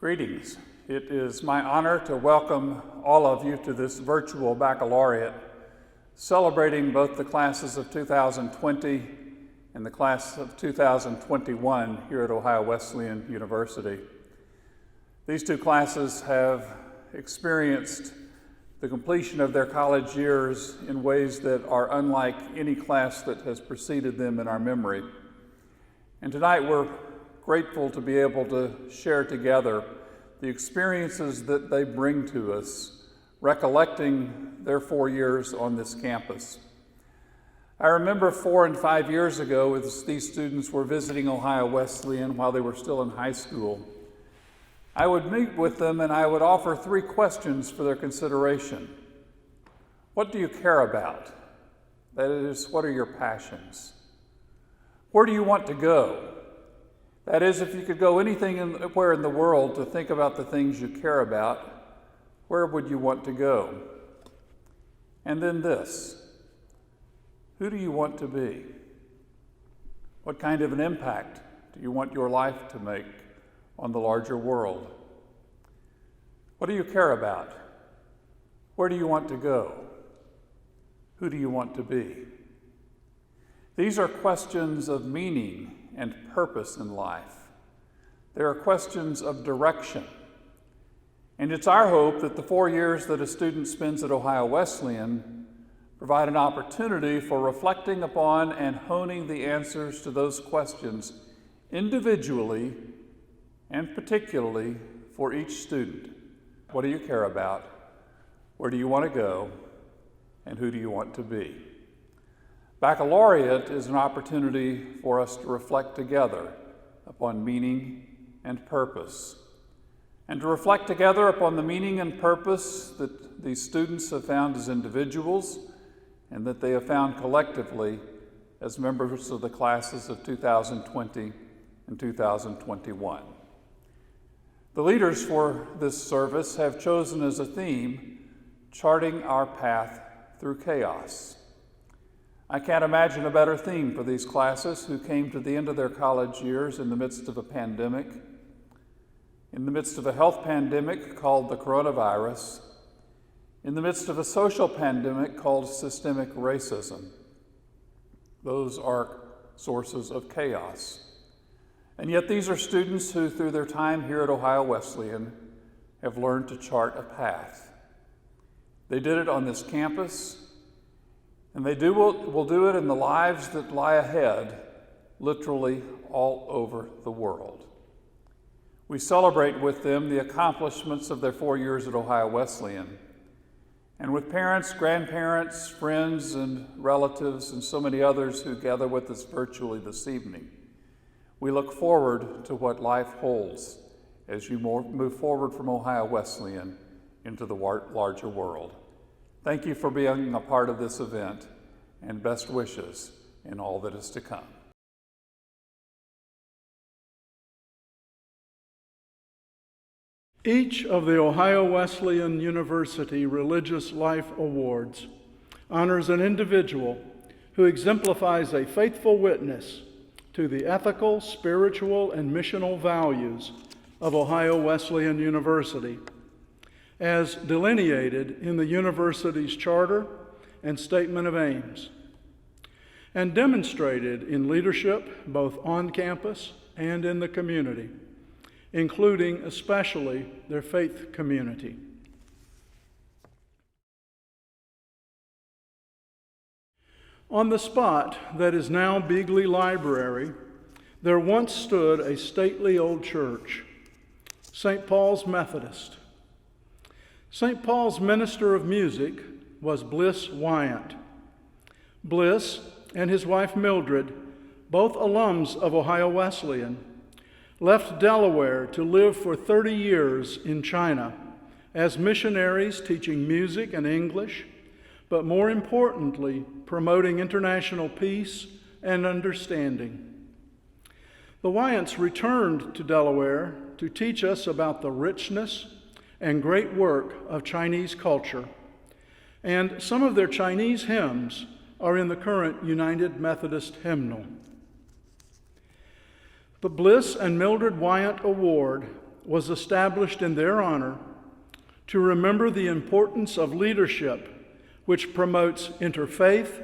Greetings. It is my honor to welcome all of you to this virtual baccalaureate, celebrating both the classes of 2020 and the class of 2021 here at Ohio Wesleyan University. These two classes have experienced the completion of their college years in ways that are unlike any class that has preceded them in our memory. And tonight we're grateful to be able to share together the experiences that they bring to us, recollecting their 4 years on this campus. I remember 4 and 5 years ago, as these students were visiting Ohio Wesleyan while they were still in high school, I would meet with them and I would offer 3 questions for their consideration. What do you care about? That is, what are your passions? Where do you want to go? That is, if you could go anywhere in the world to think about the things you care about, where would you want to go? And then this, who do you want to be? What kind of an impact do you want your life to make on the larger world? What do you care about? Where do you want to go? Who do you want to be? These are questions of meaning and purpose in life. They are questions of direction. And it's our hope that the 4 years that a student spends at Ohio Wesleyan provide an opportunity for reflecting upon and honing the answers to those questions individually and particularly for each student. What do you care about? Where do you want to go? And who do you want to be? Baccalaureate is an opportunity for us to reflect together upon meaning and purpose, and to reflect together upon the meaning and purpose that these students have found as individuals and that they have found collectively as members of the classes of 2020 and 2021. The leaders for this service have chosen as a theme, charting our path through chaos. I can't imagine a better theme for these classes who came to the end of their college years in the midst of a pandemic, in the midst of a health pandemic called the coronavirus, in the midst of a social pandemic called systemic racism. Those are sources of chaos. And yet these are students who, through their time here at Ohio Wesleyan, have learned to chart a path. They did it on this campus, and they will do it in the lives that lie ahead, literally all over the world. We celebrate with them the accomplishments of their 4 years at Ohio Wesleyan. And with parents, grandparents, friends, and relatives, and so many others who gather with us virtually this evening, we look forward to what life holds as you move forward from Ohio Wesleyan into the larger world. Thank you for being a part of this event, and best wishes in all that is to come. Each of the Ohio Wesleyan University Religious Life Awards honors an individual who exemplifies a faithful witness to the ethical, spiritual, and missional values of Ohio Wesleyan University, as delineated in the university's charter and statement of aims, and demonstrated in leadership both on campus and in the community, including especially their faith community. On the spot that is now Beagley Library, there once stood a stately old church, St. Paul's Methodist. St. Paul's minister of music was Bliss Wyant. Bliss and his wife Mildred, both alums of Ohio Wesleyan, left Delaware to live for 30 years in China as missionaries teaching music and English, but more importantly, promoting international peace and understanding. The Wyants returned to Delaware to teach us about the richness and great work of Chinese culture, and some of their Chinese hymns are in the current United Methodist hymnal. The Bliss and Mildred Wyant Award was established in their honor to remember the importance of leadership, which promotes interfaith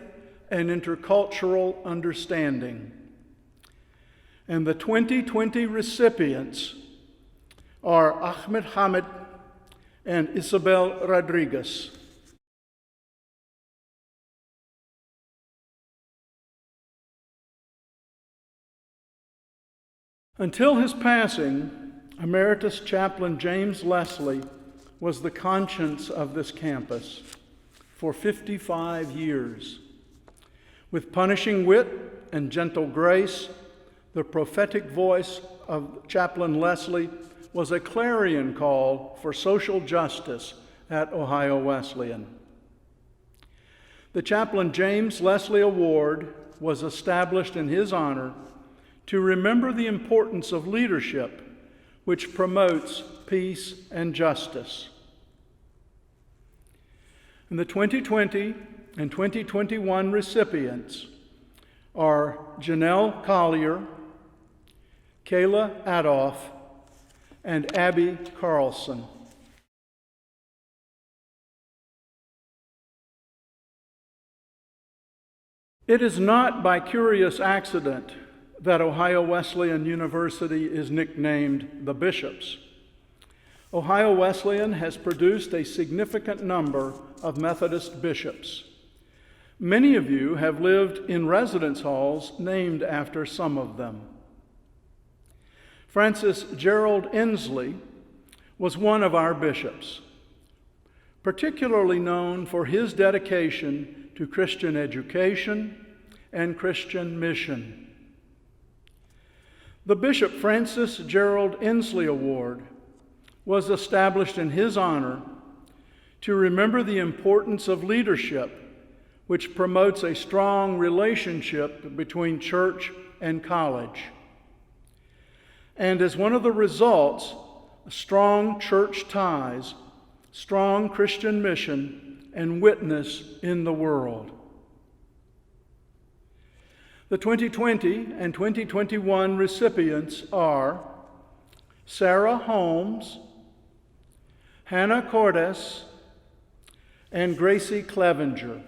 and intercultural understanding. And the 2020 recipients are Ahmed Hamid and Isabel Rodriguez. Until his passing, Emeritus Chaplain James Leslie was the conscience of this campus for 55 years. With punishing wit and gentle grace, the prophetic voice of Chaplain Leslie was a clarion call for social justice at Ohio Wesleyan. The Chaplain James Leslie Award was established in his honor to remember the importance of leadership, which promotes peace and justice. And the 2020 and 2021 recipients are Janelle Collier, Kayla Adolph, and Abby Carlson. It is not by curious accident that Ohio Wesleyan University is nicknamed the Bishops. Ohio Wesleyan has produced a significant number of Methodist bishops. Many of you have lived in residence halls named after some of them. Francis Gerald Inslee was one of our bishops, particularly known for his dedication to Christian education and Christian mission. The Bishop Francis Gerald Inslee Award was established in his honor to remember the importance of leadership, which promotes a strong relationship between church and college. And as one of the results, strong church ties, strong Christian mission, and witness in the world. The 2020 and 2021 recipients are Sarah Holmes, Hannah Cordes, and Gracie Clevenger.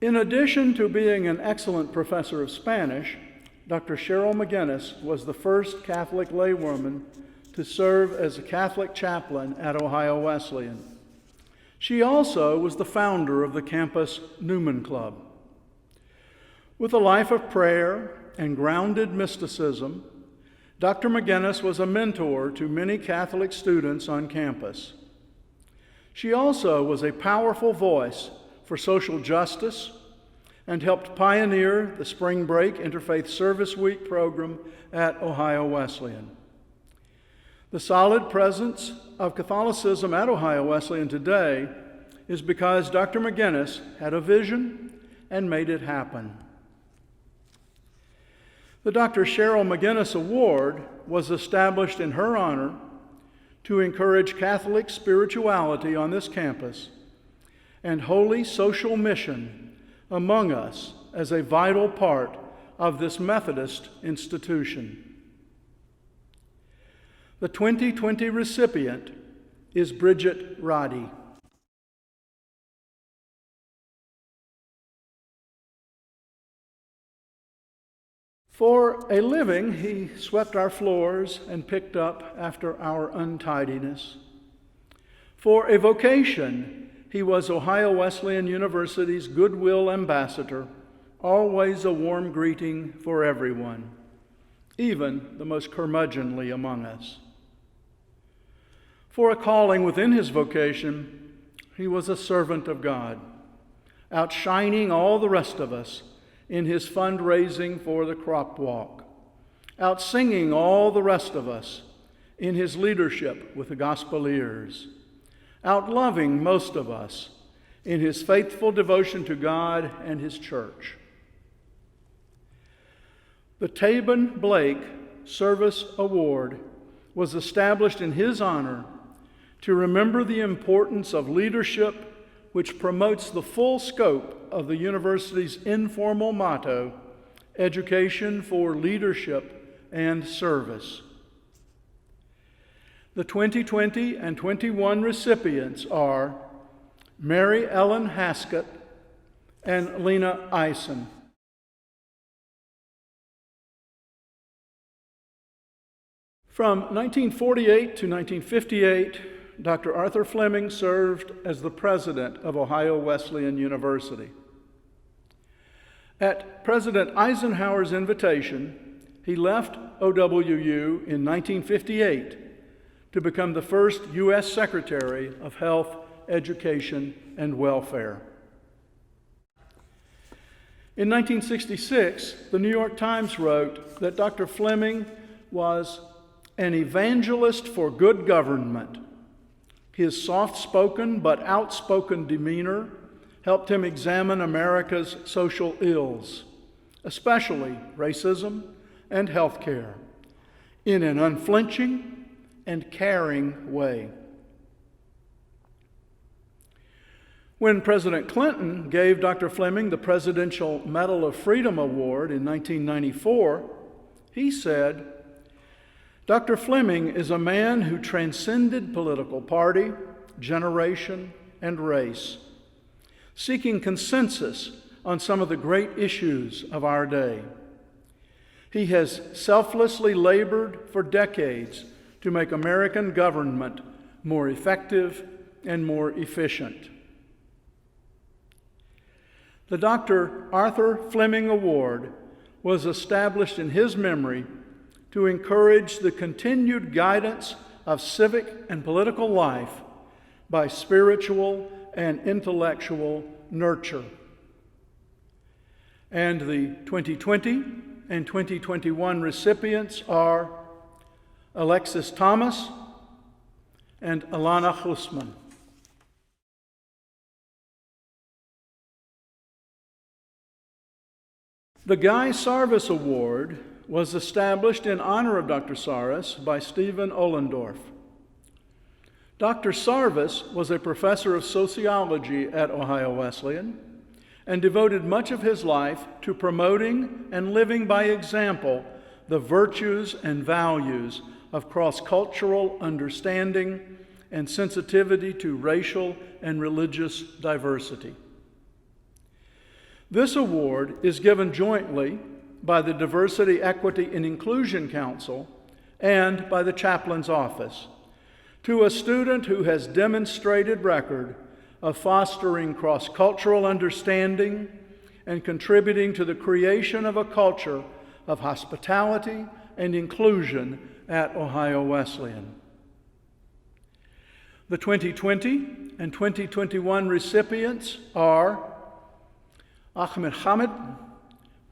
In addition to being an excellent professor of Spanish, Dr. Cheryl McGinnis was the first Catholic laywoman to serve as a Catholic chaplain at Ohio Wesleyan. She also was the founder of the campus Newman Club. With a life of prayer and grounded mysticism, Dr. McGinnis was a mentor to many Catholic students on campus. She also was a powerful voice for social justice and helped pioneer the Spring Break Interfaith Service Week program at Ohio Wesleyan. The solid presence of Catholicism at Ohio Wesleyan today is because Dr. McGinnis had a vision and made it happen. The Dr. Cheryl McGinnis Award was established in her honor to encourage Catholic spirituality on this campus and holy social mission among us as a vital part of this Methodist institution. The 2020 recipient is Bridget Roddy. For a living, he swept our floors and picked up after our untidiness. For a vocation, he was Ohio Wesleyan University's Goodwill Ambassador, always a warm greeting for everyone, even the most curmudgeonly among us. For a calling within his vocation, he was a servant of God, outshining all the rest of us in his fundraising for the crop walk, outsinging all the rest of us in his leadership with the Gospeliers, outloving most of us in his faithful devotion to God and his church. The Tabin Blake Service Award was established in his honor to remember the importance of leadership, which promotes the full scope of the university's informal motto, Education for Leadership and Service. The 2020 and 21 recipients are Mary Ellen Haskett and Lena Eisen. From 1948 to 1958, Dr. Arthur Fleming served as the president of Ohio Wesleyan University. At President Eisenhower's invitation, he left OWU in 1958 to become the first U.S. Secretary of Health, Education, and Welfare. In 1966, the New York Times wrote that Dr. Fleming was an evangelist for good government. His soft-spoken but outspoken demeanor helped him examine America's social ills, especially racism and health care, in an unflinching and caring way. When President Clinton gave Dr. Fleming the Presidential Medal of Freedom Award in 1994, he said, "Dr. Fleming is a man who transcended political party, generation, and race, seeking consensus on some of the great issues of our day. He has selflessly labored for decades to make American government more effective and more efficient." The Dr. Arthur Fleming Award was established in his memory to encourage the continued guidance of civic and political life by spiritual and intellectual nurture. And the 2020 and 2021 recipients are Alexis Thomas and Alana Husman. The Guy Sarvis Award was established in honor of Dr. Sarvis by Stephen Ollendorf. Dr. Sarvis was a professor of sociology at Ohio Wesleyan and devoted much of his life to promoting and living by example the virtues and values of cross-cultural understanding and sensitivity to racial and religious diversity. This award is given jointly by the Diversity, Equity, and Inclusion Council and by the Chaplain's Office to a student who has demonstrated record of fostering cross-cultural understanding and contributing to the creation of a culture of hospitality and inclusion at Ohio Wesleyan. The 2020 and 2021 recipients are Ahmed Hamid,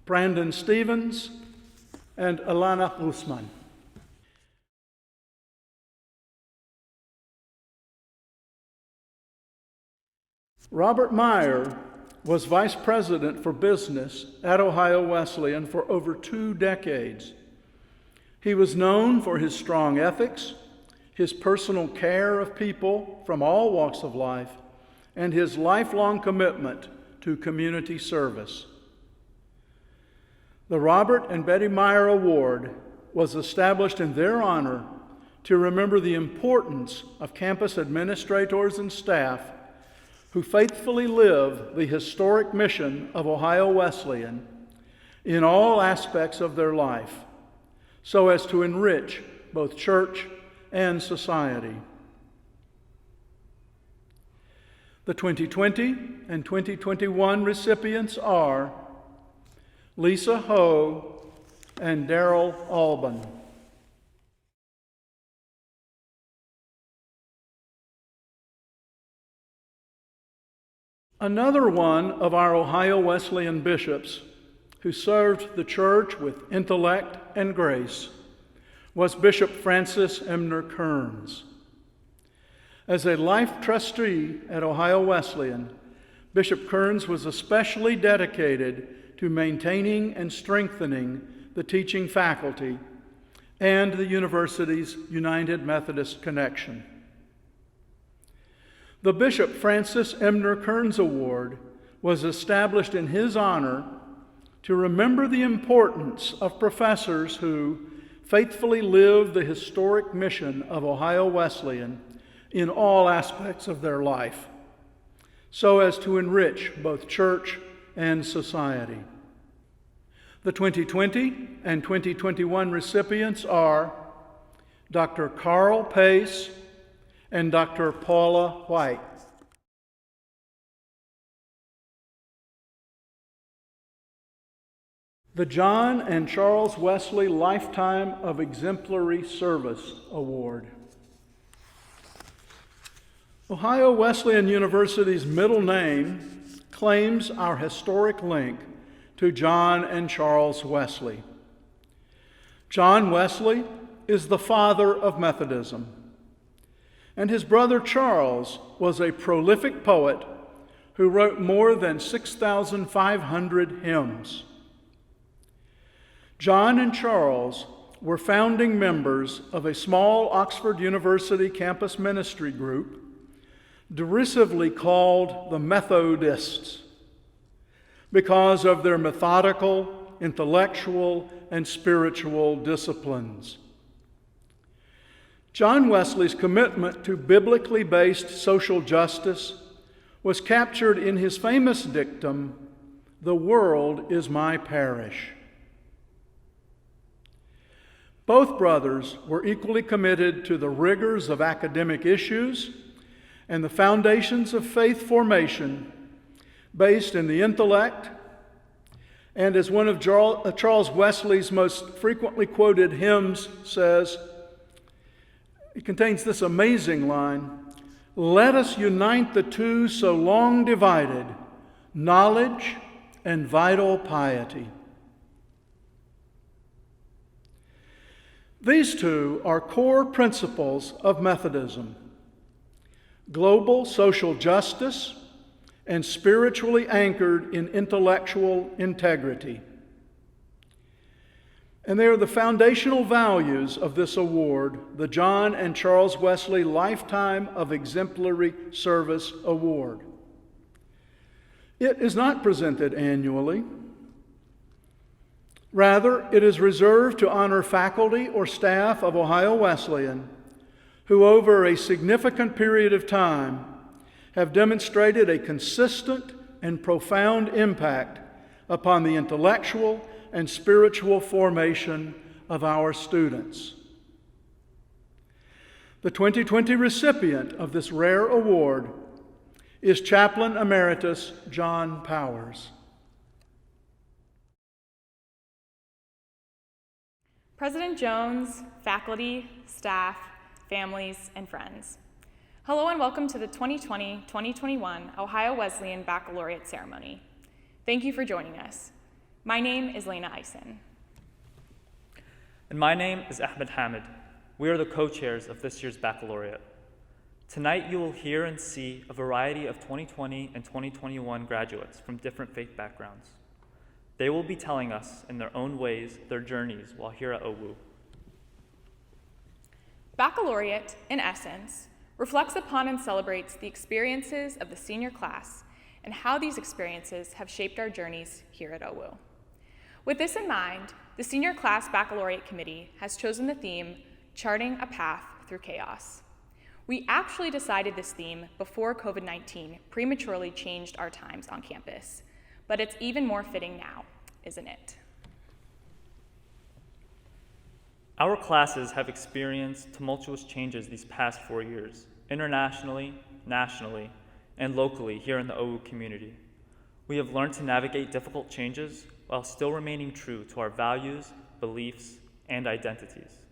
Brandon Stevens, and Alana Usman. Robert Meyer was Vice President for Business at Ohio Wesleyan for over 2 decades. He was known for his strong ethics, his personal care of people from all walks of life, and his lifelong commitment to community service. The Robert and Betty Meyer Award was established in their honor to remember the importance of campus administrators and staff who faithfully live the historic mission of Ohio Wesleyan in all aspects of their life, so as to enrich both church and society. The 2020 and 2021 recipients are Lisa Ho and Daryl Alban. Another one of our Ohio Wesleyan bishops who served the church with intellect and grace was Bishop Francis Emner Kearns. As a life trustee at Ohio Wesleyan, Bishop Kearns was especially dedicated to maintaining and strengthening the teaching faculty and the university's United Methodist connection. The Bishop Francis Emner Kearns Award was established in his honor to remember the importance of professors who faithfully lived the historic mission of Ohio Wesleyan in all aspects of their life, so as to enrich both church and society. The 2020 and 2021 recipients are Dr. Carl Pace and Dr. Paula White. The John and Charles Wesley Lifetime of Exemplary Service Award. Ohio Wesleyan University's middle name claims our historic link to John and Charles Wesley. John Wesley is the father of Methodism, and his brother Charles was a prolific poet who wrote more than 6,500 hymns. John and Charles were founding members of a small Oxford University campus ministry group, derisively called the Methodists, because of their methodical, intellectual, and spiritual disciplines. John Wesley's commitment to biblically based social justice was captured in his famous dictum, "The world is my parish." Both brothers were equally committed to the rigors of academic issues and the foundations of faith formation based in the intellect, and as one of Charles Wesley's most frequently quoted hymns says, it contains this amazing line, "Let us unite the two so long divided, knowledge and vital piety." These two are core principles of Methodism: global social justice and spiritually anchored in intellectual integrity. And they are the foundational values of this award, the John and Charles Wesley Lifetime of Exemplary Service Award. It is not presented annually. Rather, it is reserved to honor faculty or staff of Ohio Wesleyan who over a significant period of time have demonstrated a consistent and profound impact upon the intellectual and spiritual formation of our students. The 2020 recipient of this rare award is Chaplain Emeritus John Powers. President Jones, faculty, staff, families, and friends. Hello and welcome to the 2020-2021 Ohio Wesleyan Baccalaureate Ceremony. Thank you for joining us. My name is Lane Yerrick. And my name is Ahmed Hamid. We are the co-chairs of this year's baccalaureate. Tonight you will hear and see a variety of 2020 and 2021 graduates from different faith backgrounds. They will be telling us in their own ways their journeys while here at OWU. Baccalaureate, in essence, reflects upon and celebrates the experiences of the senior class and how these experiences have shaped our journeys here at OWU. With this in mind, the Senior Class Baccalaureate Committee has chosen the theme, Charting a Path Through Chaos. We actually decided this theme before COVID-19 prematurely changed our times on campus, but it's even more fitting now, isn't it? Our classes have experienced tumultuous changes these past 4 years, internationally, nationally, and locally here in the OWU community. We have learned to navigate difficult changes while still remaining true to our values, beliefs, and identities.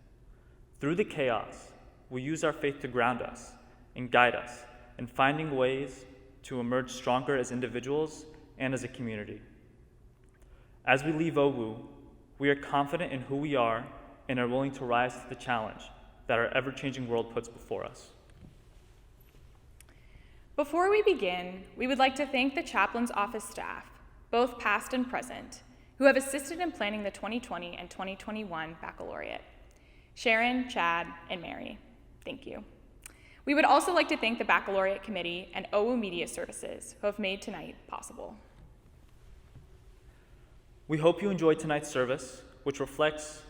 Through the chaos, we use our faith to ground us and guide us in finding ways to emerge stronger as individuals and as a community. As we leave OWU, we are confident in who we are and are willing to rise to the challenge that our ever-changing world puts before us. Before we begin, we would like to thank the chaplain's office staff, both past and present, who have assisted in planning the 2020 and 2021 baccalaureate. Sharon, Chad, and Mary, thank you. We would also like to thank the Baccalaureate Committee and OU Media Services who have made tonight possible. We hope you enjoyed tonight's service, which reflects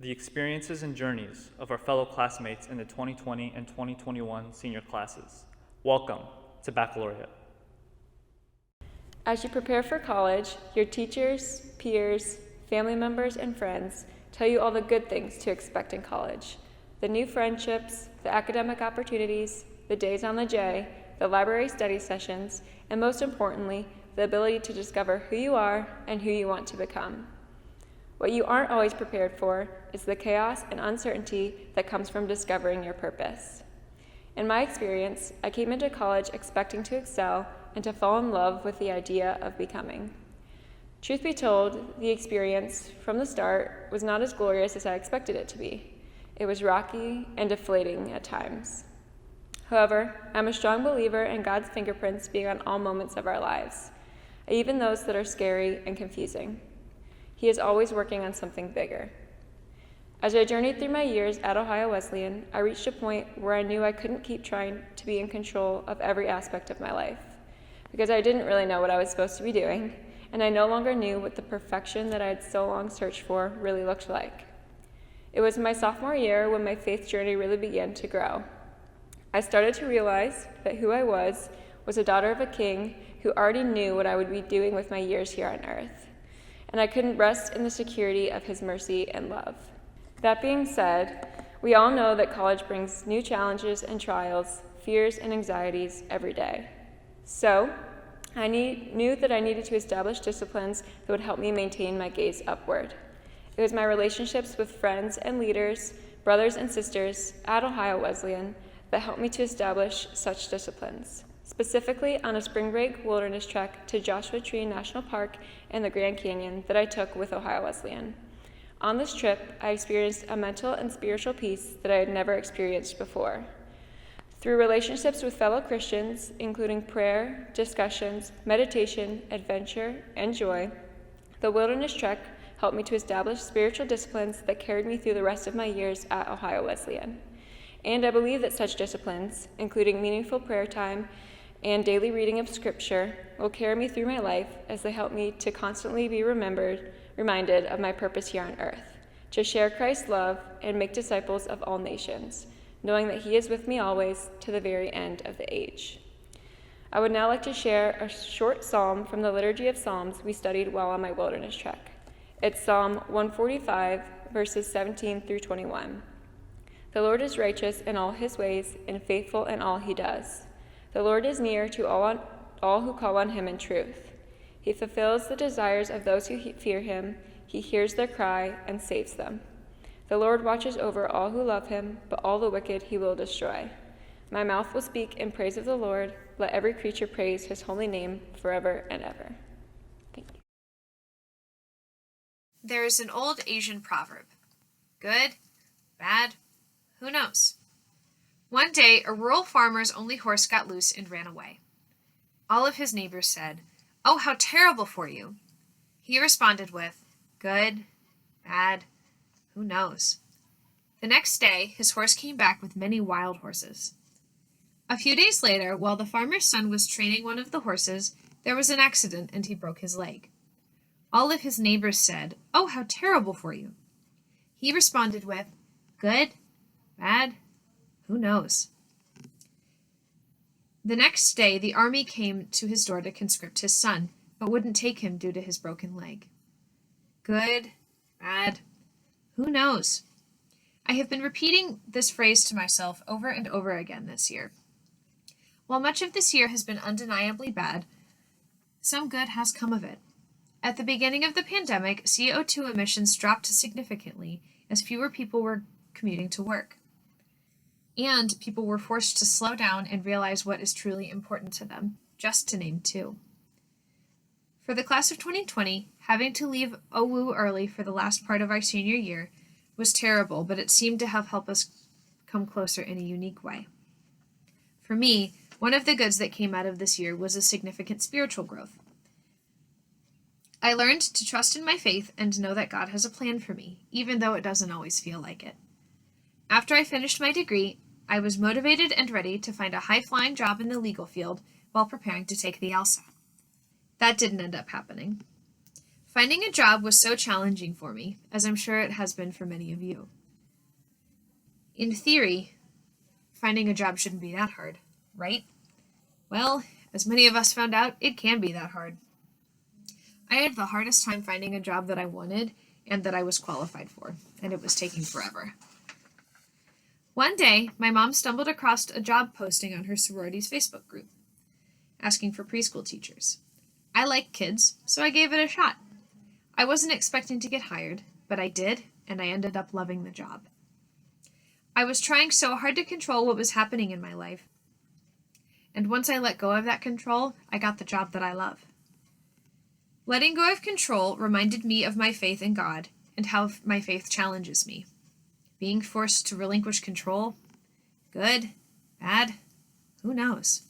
the experiences and journeys of our fellow classmates in the 2020 and 2021 senior classes. Welcome to Baccalaureate. As you prepare for college, your teachers, peers, family members, and friends tell you all the good things to expect in college. The new friendships, the academic opportunities, the days on the J, the library study sessions, and most importantly, the ability to discover who you are and who you want to become. What you aren't always prepared for is the chaos and uncertainty that comes from discovering your purpose. In my experience, I came into college expecting to excel and to fall in love with the idea of becoming. Truth be told, the experience from the start was not as glorious as I expected it to be. It was rocky and deflating at times. However, I'm a strong believer in God's fingerprints being on all moments of our lives, even those that are scary and confusing. He is always working on something bigger. As I journeyed through my years at Ohio Wesleyan, I reached a point where I knew I couldn't keep trying to be in control of every aspect of my life, because I didn't really know what I was supposed to be doing, and I no longer knew what the perfection that I had so long searched for really looked like. It was my sophomore year when my faith journey really began to grow. I started to realize that who I was a daughter of a king who already knew what I would be doing with my years here on earth, and I couldn't rest in the security of his mercy and love. That being said, we all know that college brings new challenges and trials, fears and anxieties every day. So, I knew that I needed to establish disciplines that would help me maintain my gaze upward. It was my relationships with friends and leaders, brothers and sisters at Ohio Wesleyan that helped me to establish such disciplines. Specifically on a spring break wilderness trek to Joshua Tree National Park and the Grand Canyon that I took with Ohio Wesleyan. On this trip, I experienced a mental and spiritual peace that I had never experienced before. Through relationships with fellow Christians, including prayer, discussions, meditation, adventure, and joy, the wilderness trek helped me to establish spiritual disciplines that carried me through the rest of my years at Ohio Wesleyan. And I believe that such disciplines, including meaningful prayer time and daily reading of Scripture, will carry me through my life as they help me to constantly be reminded of my purpose here on earth, to share Christ's love and make disciples of all nations, knowing that He is with me always to the very end of the age. I would now like to share a short psalm from the Liturgy of Psalms we studied while on my wilderness trek. It's Psalm 145, verses 17 through 21. The Lord is righteous in all His ways and faithful in all He does. The Lord is near to all who call on Him in truth. He fulfills the desires of those who fear Him. He hears their cry and saves them. The Lord watches over all who love Him, but all the wicked He will destroy. My mouth will speak in praise of the Lord. Let every creature praise His holy name forever and ever. Thank you. There is an old Asian proverb. Good, bad, who knows? One day, a rural farmer's only horse got loose and ran away. All of his neighbors said, "Oh, how terrible for you." He responded with, "Good, bad, who knows?" The next day, his horse came back with many wild horses. A few days later, while the farmer's son was training one of the horses, there was an accident and he broke his leg. All of his neighbors said, "Oh, how terrible for you." He responded with, "Good, bad, who knows?" The next day, the army came to his door to conscript his son, but wouldn't take him due to his broken leg. Good, bad, who knows? I have been repeating this phrase to myself over and over again this year. While much of this year has been undeniably bad, some good has come of it. At the beginning of the pandemic, CO2 emissions dropped significantly as fewer people were commuting to work. And people were forced to slow down and realize what is truly important to them, just to name two. For the class of 2020, having to leave OU early for the last part of our senior year was terrible, but it seemed to have helped us come closer in a unique way. For me, one of the goods that came out of this year was a significant spiritual growth. I learned to trust in my faith and know that God has a plan for me, even though it doesn't always feel like it. After I finished my degree, I was motivated and ready to find a high-flying job in the legal field while preparing to take the LSAT. That didn't end up happening. Finding a job was so challenging for me, as I'm sure it has been for many of you. In theory, finding a job shouldn't be that hard, right? Well, as many of us found out, it can be that hard. I had the hardest time finding a job that I wanted and that I was qualified for, and it was taking forever. One day, my mom stumbled across a job posting on her sorority's Facebook group, asking for preschool teachers. I like kids, so I gave it a shot. I wasn't expecting to get hired, but I did, and I ended up loving the job. I was trying so hard to control what was happening in my life, and once I let go of that control, I got the job that I love. Letting go of control reminded me of my faith in God and how my faith challenges me. Being forced to relinquish control? Good? Bad? Who knows?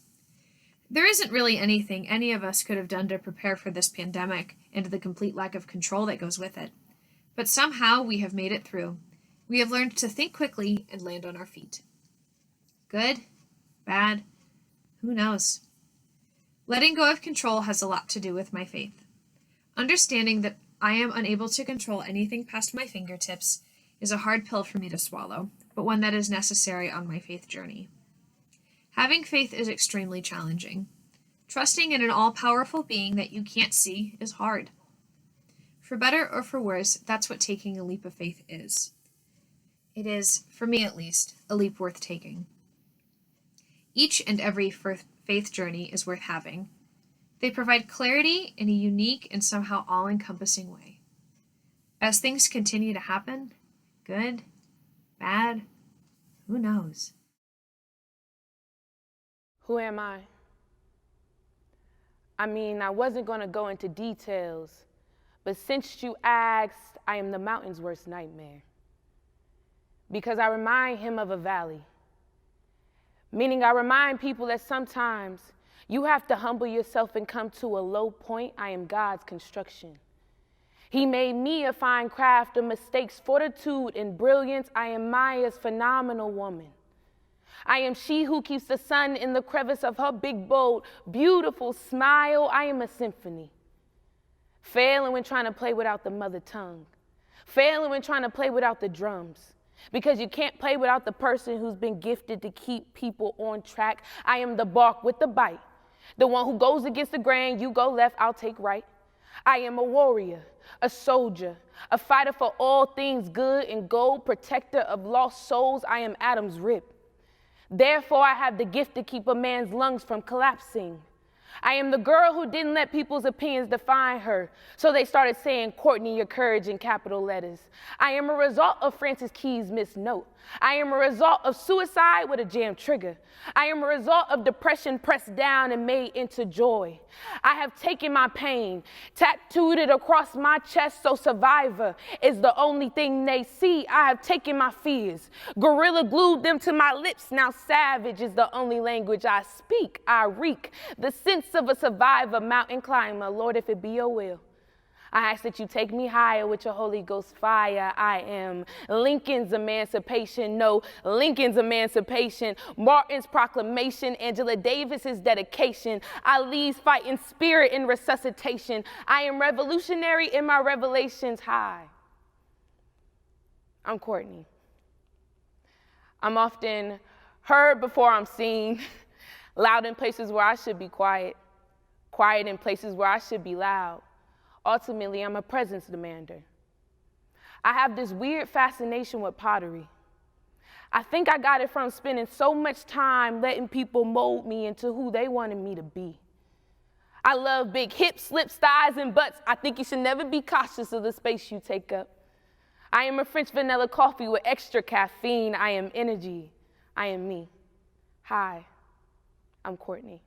There isn't really anything any of us could have done to prepare for this pandemic and the complete lack of control that goes with it. But somehow we have made it through. We have learned to think quickly and land on our feet. Good? Bad? Who knows? Letting go of control has a lot to do with my faith. Understanding that I am unable to control anything past my fingertips is a hard pill for me to swallow, but one that is necessary on my faith journey. Having faith is extremely challenging. Trusting in an all-powerful being that you can't see is hard. For better or for worse, that's what taking a leap of faith is. It is, for me at least, a leap worth taking. Each and every faith journey is worth having. They provide clarity in a unique and somehow all-encompassing way. As things continue to happen, good, bad, who knows? Who am I? I mean, I wasn't going to go into details, but since you asked, I am the mountain's worst nightmare. Because I remind him of a valley. Meaning I remind people that sometimes you have to humble yourself and come to a low point. I am God's construction. He made me a fine craft of mistakes, fortitude, and brilliance. I am Maya's phenomenal woman. I am she who keeps the sun in the crevice of her big, bold, beautiful smile. I am a symphony. Failing when trying to play without the mother tongue. Failing when trying to play without the drums. Because you can't play without the person who's been gifted to keep people on track. I am the bark with the bite. The one who goes against the grain, you go left, I'll take right. I am a warrior, a soldier, a fighter for all things good and gold, protector of lost souls. I am Adam's rib. Therefore, I have the gift to keep a man's lungs from collapsing. I am the girl who didn't let people's opinions define her, so they started saying, Courtney, your courage in capital letters. I am a result of Francis Key's missed note. I am a result of suicide with a jammed trigger. I am a result of depression pressed down and made into joy. I have taken my pain, tattooed it across my chest, so survivor is the only thing they see. I have taken my fears, gorilla glued them to my lips. Now savage is the only language I speak. I reek the sense of a survivor, mountain climber. Lord, if it be your will, I ask that you take me higher with your Holy Ghost fire. I am Lincoln's emancipation. No, Lincoln's emancipation. Martin's proclamation. Angela Davis's dedication. Ali's fighting spirit in resuscitation. I am revolutionary in my revelations. Hi, I'm Courtney. I'm often heard before I'm seen. Loud in places where I should be quiet. Quiet in places where I should be loud. Ultimately, I'm a presence demander. I have this weird fascination with pottery. I think I got it from spending so much time letting people mold me into who they wanted me to be. I love big hips, lips, thighs, and butts. I think you should never be cautious of the space you take up. I am a French vanilla coffee with extra caffeine. I am energy. I am me. Hi, I'm Courtney.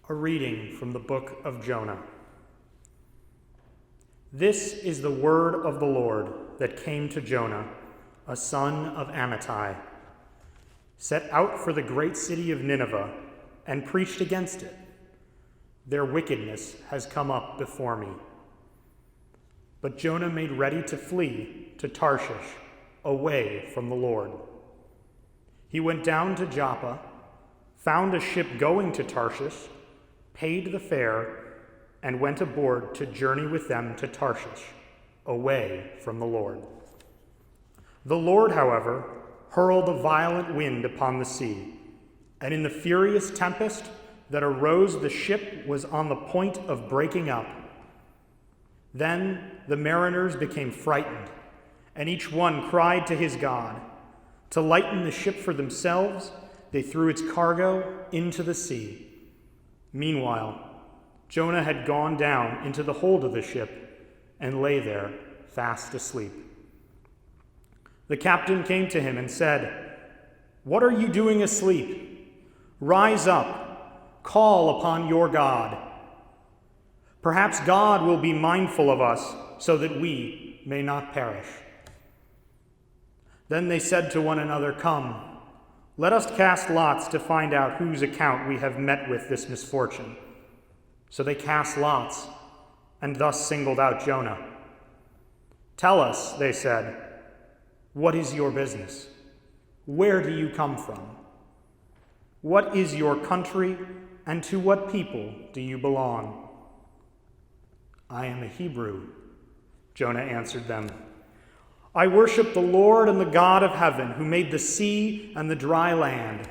A reading from the book of Jonah. This is the word of the Lord that came to Jonah, a son of Amittai. Set out for the great city of Nineveh and preached against it. Their wickedness has come up before me. But Jonah made ready to flee to Tarshish away from the Lord. He went down to Joppa, found a ship going to Tarshish, paid the fare, and went aboard to journey with them to Tarshish, away from the Lord. The Lord, however, hurled a violent wind upon the sea, and in the furious tempest that arose, the ship was on the point of breaking up. Then the mariners became frightened, and each one cried to his God. To lighten the ship for themselves, they threw its cargo into the sea. Meanwhile, Jonah had gone down into the hold of the ship and lay there fast asleep. The captain came to him and said, "What are you doing asleep? Rise up, call upon your God. Perhaps God will be mindful of us so that we may not perish." Then they said to one another, "Come, let us cast lots to find out whose account we have met with this misfortune." So they cast lots and thus singled out Jonah. "Tell us," they said, "what is your business? Where do you come from? What is your country, and to what people do you belong?" "I am a Hebrew," Jonah answered them. "I worship the Lord and the God of heaven, who made the sea and the dry land."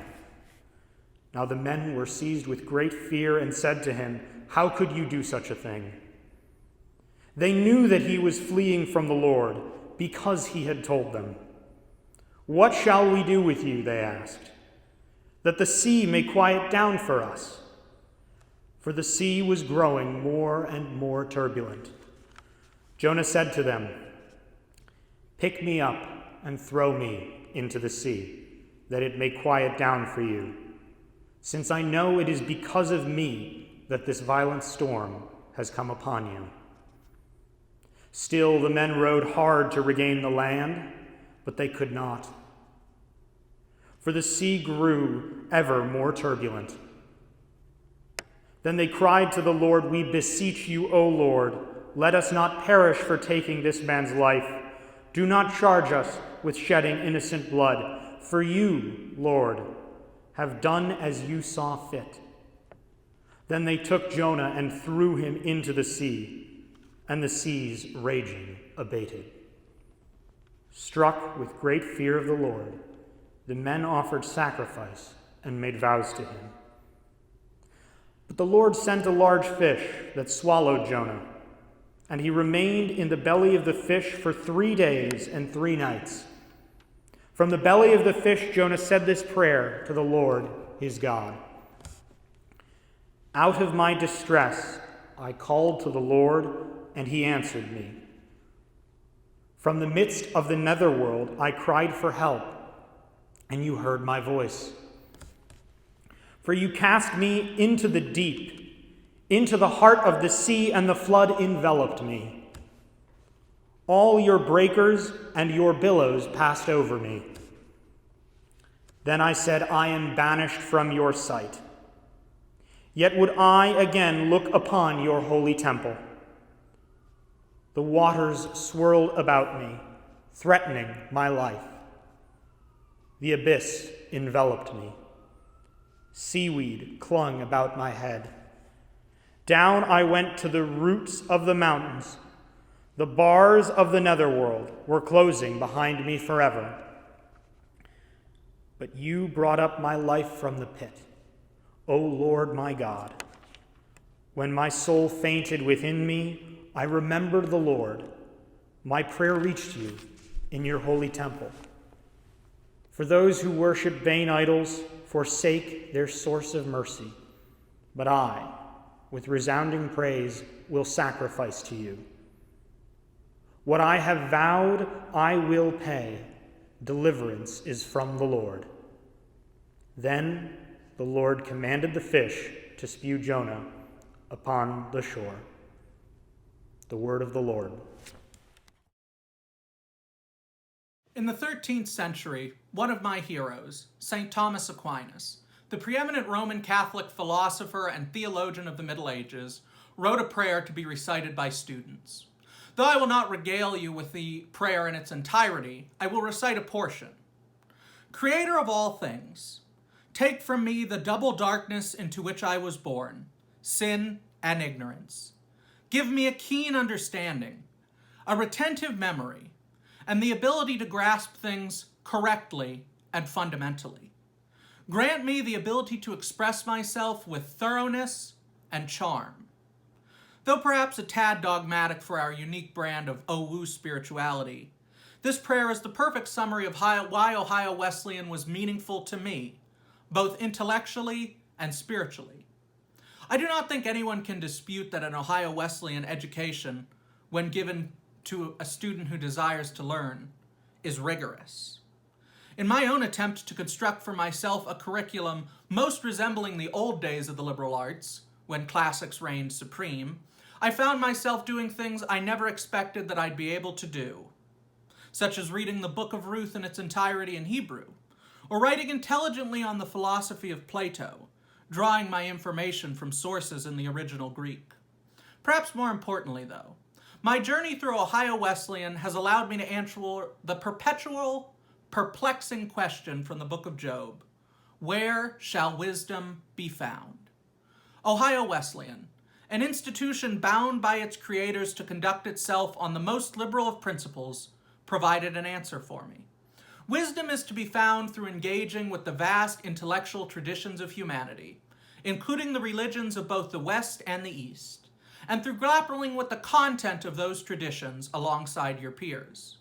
Now the men were seized with great fear and said to him, "How could you do such a thing?" They knew that he was fleeing from the Lord because he had told them. "What shall we do with you?" they asked, "that the sea may quiet down for us?" For the sea was growing more and more turbulent. Jonah said to them, "Pick me up and throw me into the sea, that it may quiet down for you, since I know it is because of me that this violent storm has come upon you." Still the men rowed hard to regain the land, but they could not. For the sea grew ever more turbulent. Then they cried to the Lord, "We beseech you, O Lord, let us not perish for taking this man's life. Do not charge us with shedding innocent blood, for you, Lord, have done as you saw fit." Then they took Jonah and threw him into the sea, and the sea's raging abated. Struck with great fear of the Lord, the men offered sacrifice and made vows to him. But the Lord sent a large fish that swallowed Jonah, and he remained in the belly of the fish for 3 days and 3 nights. From the belly of the fish, Jonah said this prayer to the Lord his God. "Out of my distress I called to the Lord, and he answered me. From the midst of the netherworld I cried for help, and you heard my voice. For you cast me into the deep, into the heart of the sea, and the flood enveloped me. All your breakers and your billows passed over me. Then I said, I am banished from your sight. Yet would I again look upon your holy temple. The waters swirled about me, threatening my life. The abyss enveloped me. Seaweed clung about my head. Down I went to the roots of the mountains. The bars of the netherworld were closing behind me forever. But you brought up my life from the pit, O Lord my God. When my soul fainted within me, I remembered the Lord. My prayer reached you in your holy temple. For those who worship vain idols forsake their source of mercy. But I, with resounding praise, will sacrifice to you. What I have vowed, I will pay. Deliverance is from the Lord. Then the Lord commanded the fish to spew Jonah upon the shore. The word of the Lord. In the 13th century, one of my heroes, St. Thomas Aquinas, the preeminent Roman Catholic philosopher and theologian of the Middle Ages, wrote a prayer to be recited by students. Though I will not regale you with the prayer in its entirety, I will recite a portion. Creator of all things, take from me the double darkness into which I was born, sin and ignorance. Give me a keen understanding, a retentive memory, and the ability to grasp things correctly and fundamentally. Grant me the ability to express myself with thoroughness and charm. Though perhaps a tad dogmatic for our unique brand of OWU spirituality, this prayer is the perfect summary of why Ohio Wesleyan was meaningful to me, both intellectually and spiritually. I do not think anyone can dispute that an Ohio Wesleyan education, when given to a student who desires to learn, is rigorous. In my own attempt to construct for myself a curriculum most resembling the old days of the liberal arts, when classics reigned supreme, I found myself doing things I never expected that I'd be able to do, such as reading the Book of Ruth in its entirety in Hebrew, or writing intelligently on the philosophy of Plato, drawing my information from sources in the original Greek. Perhaps more importantly, though, my journey through Ohio Wesleyan has allowed me to answer the perpetual, perplexing question from the book of Job: where shall wisdom be found? Ohio Wesleyan, an institution bound by its creators to conduct itself on the most liberal of principles, provided an answer for me. Wisdom is to be found through engaging with the vast intellectual traditions of humanity, including the religions of both the West and the East, and through grappling with the content of those traditions alongside your peers.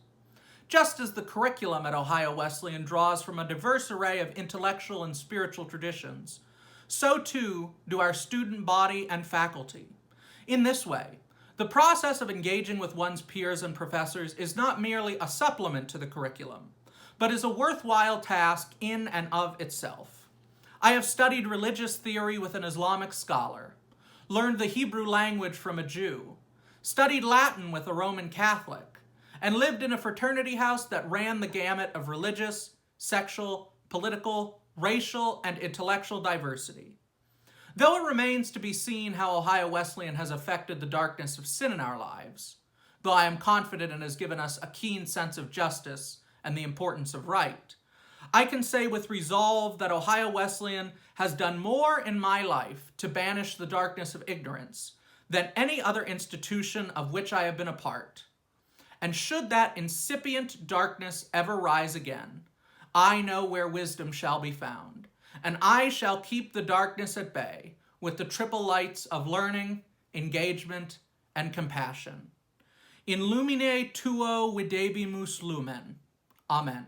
Just as the curriculum at Ohio Wesleyan draws from a diverse array of intellectual and spiritual traditions, so too do our student body and faculty. In this way, the process of engaging with one's peers and professors is not merely a supplement to the curriculum, but is a worthwhile task in and of itself. I have studied religious theory with an Islamic scholar, learned the Hebrew language from a Jew, studied Latin with a Roman Catholic, and lived in a fraternity house that ran the gamut of religious, sexual, political, racial, and intellectual diversity. Though it remains to be seen how Ohio Wesleyan has affected the darkness of sin in our lives, though I am confident it has given us a keen sense of justice and the importance of right, I can say with resolve that Ohio Wesleyan has done more in my life to banish the darkness of ignorance than any other institution of which I have been a part. And should that incipient darkness ever rise again, I know where wisdom shall be found, and I shall keep the darkness at bay with the triple lights of learning, engagement, and compassion. In lumine tuo videbimus lumen. Amen.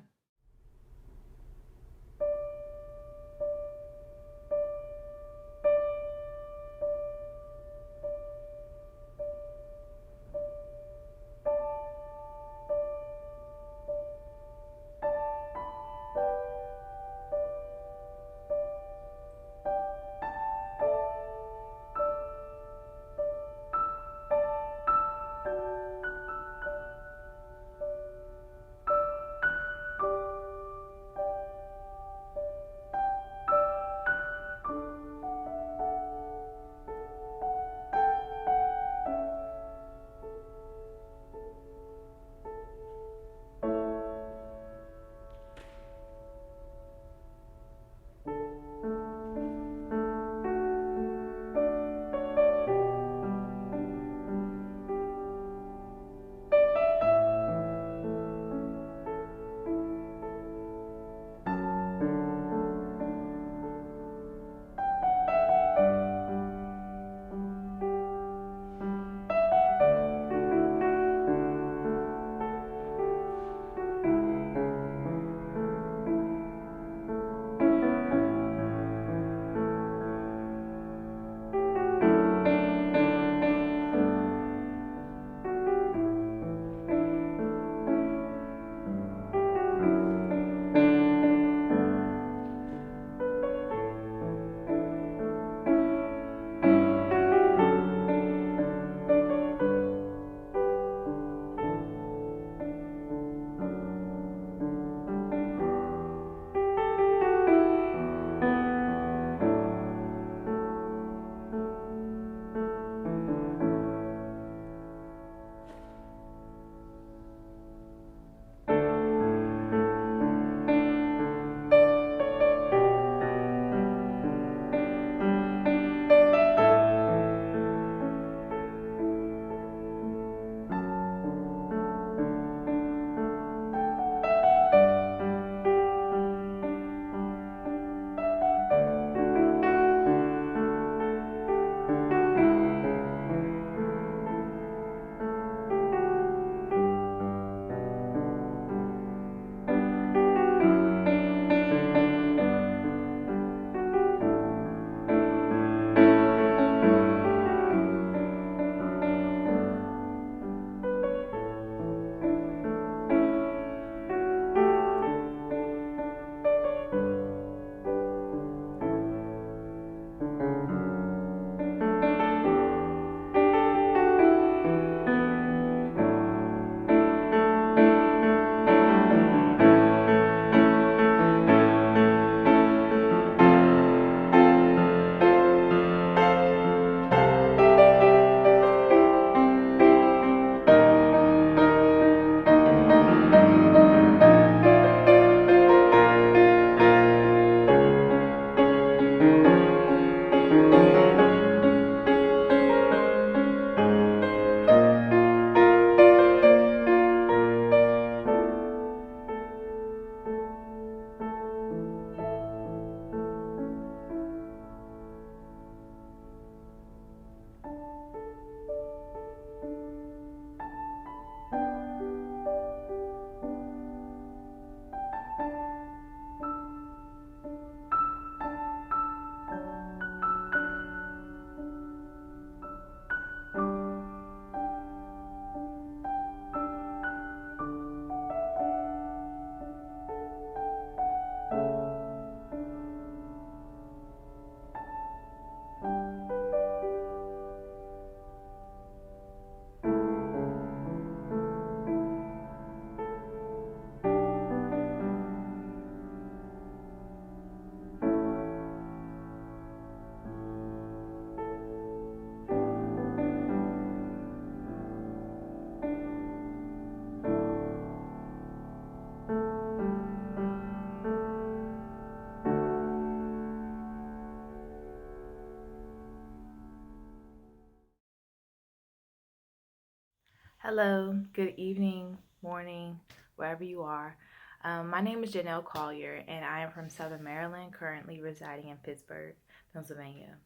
Hello, good evening, morning, wherever you are. My name is Janelle Collier, and I am from Southern Maryland, currently residing in Pittsburgh, Pennsylvania.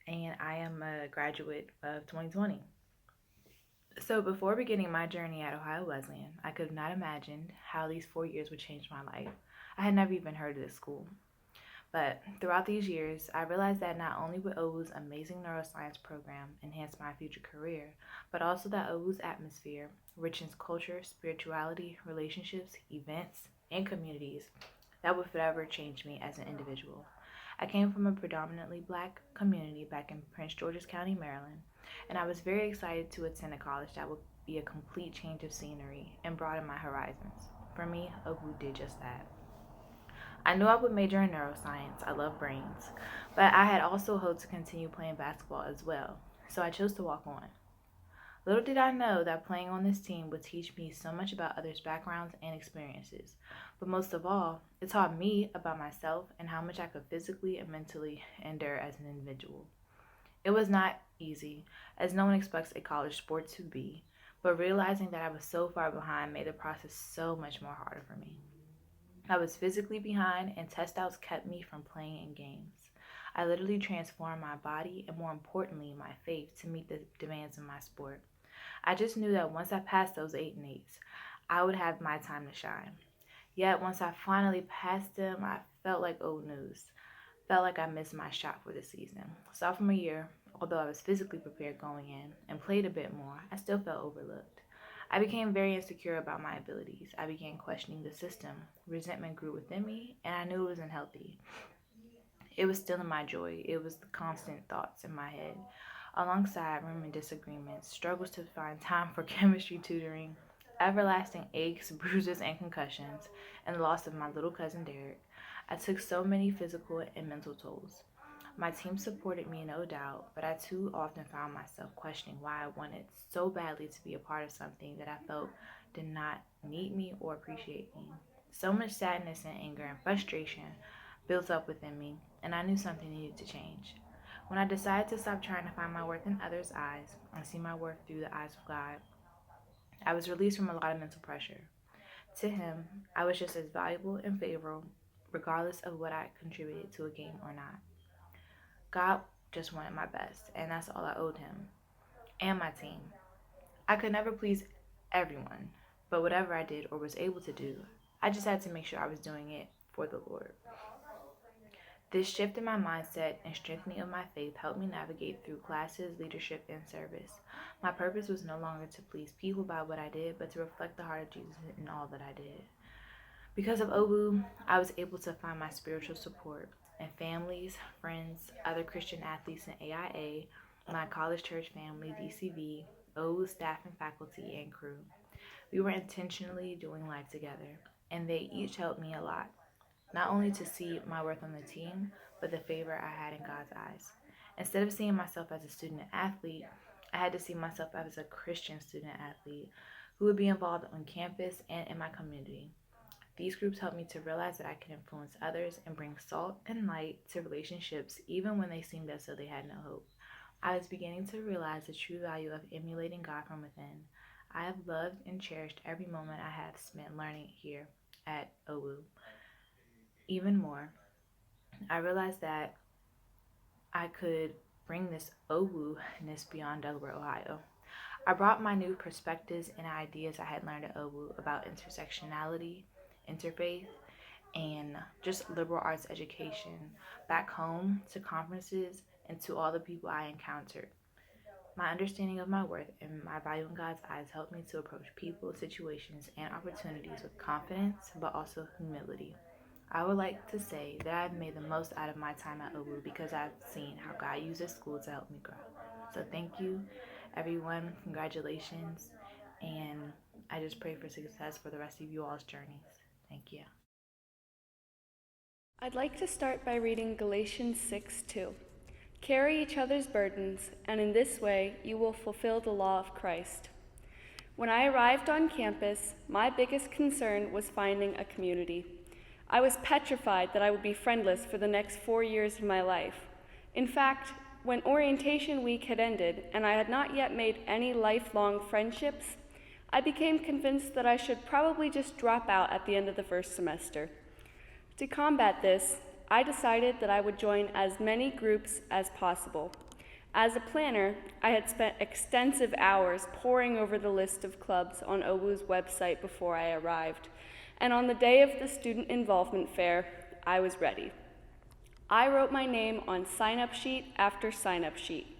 And I am a graduate of 2020. So before beginning my journey at Ohio Wesleyan, I could have not imagined how these 4 years would change my life. I had never even heard of this school. But throughout these years, I realized that not only would OWU's amazing neuroscience program enhance my future career, but also that OWU's atmosphere, rich in culture, spirituality, relationships, events, and communities, that would forever change me as an individual. I came from a predominantly black community back in Prince George's County, Maryland, and I was very excited to attend a college that would be a complete change of scenery and broaden my horizons. For me, OWU did just that. I knew I would major in neuroscience. I love brains. But I had also hoped to continue playing basketball as well, so I chose to walk on. Little did I know that playing on this team would teach me so much about others' backgrounds and experiences. But most of all, it taught me about myself and how much I could physically and mentally endure as an individual. It was not easy, as no one expects a college sport to be, but realizing that I was so far behind made the process so much more harder for me. I was physically behind, and test outs kept me from playing in games. I literally transformed my body and, more importantly, my faith to meet the demands of my sport. I just knew that once I passed those 8 and 8s, I would have my time to shine. Yet once I finally passed them, I felt like old news. Felt like I missed my shot for the season. Sophomore year, although I was physically prepared going in and played a bit more, I still felt overlooked. I became very insecure about my abilities. I began questioning the system. Resentment grew within me, and I knew it was unhealthy. It was stealing my joy. It was the constant thoughts in my head. Alongside room and disagreements, struggles to find time for chemistry tutoring, everlasting aches, bruises, and concussions, and the loss of my little cousin Derek, I took so many physical and mental tolls. My team supported me, no doubt, but I too often found myself questioning why I wanted so badly to be a part of something that I felt did not need me or appreciate me. So much sadness and anger and frustration built up within me, and I knew something needed to change. When I decided to stop trying to find my worth in others' eyes and see my worth through the eyes of God, I was released from a lot of mental pressure. To Him, I was just as valuable and favorable, regardless of what I contributed to a game or not. God just wanted my best, and that's all I owed Him and my team. I could never please everyone, but whatever I did or was able to do, I just had to make sure I was doing it for the Lord. This shift in my mindset and strengthening of my faith helped me navigate through classes, leadership, and service. My purpose was no longer to please people by what I did, but to reflect the heart of Jesus in all that I did. Because of OWU, I was able to find my spiritual support in families, friends, other Christian athletes in AIA, my college church family, DCV, OWU staff and faculty, and crew. We were intentionally doing life together, and they each helped me a lot. Not only to see my worth on the team, but the favor I had in God's eyes. Instead of seeing myself as a student athlete, I had to see myself as a Christian student athlete who would be involved on campus and in my community. These groups helped me to realize that I can influence others and bring salt and light to relationships even when they seemed as though they had no hope. I was beginning to realize the true value of emulating God from within. I have loved and cherished every moment I have spent learning here at OWU. Even more, I realized that I could bring this OWU-ness beyond Delaware, Ohio. I brought my new perspectives and ideas I had learned at OWU about intersectionality, interfaith, and just liberal arts education back home to conferences and to all the people I encountered. My understanding of my worth and my value in God's eyes helped me to approach people, situations, and opportunities with confidence, but also humility. I would like to say that I've made the most out of my time at OWU because I've seen how God uses school to help me grow. So thank you, everyone. Congratulations. And I just pray for success for the rest of you all's journeys. Thank you. I'd like to start by reading Galatians 6:2. Carry each other's burdens, and in this way you will fulfill the law of Christ. When I arrived on campus, my biggest concern was finding a community. I was petrified that I would be friendless for the next 4 years of my life. In fact, when orientation week had ended and I had not yet made any lifelong friendships, I became convinced that I should probably just drop out at the end of the first semester. To combat this, I decided that I would join as many groups as possible. As a planner, I had spent extensive hours poring over the list of clubs on OWU's website before I arrived, and on the day of the student involvement fair, I was ready. I wrote my name on sign-up sheet after sign-up sheet.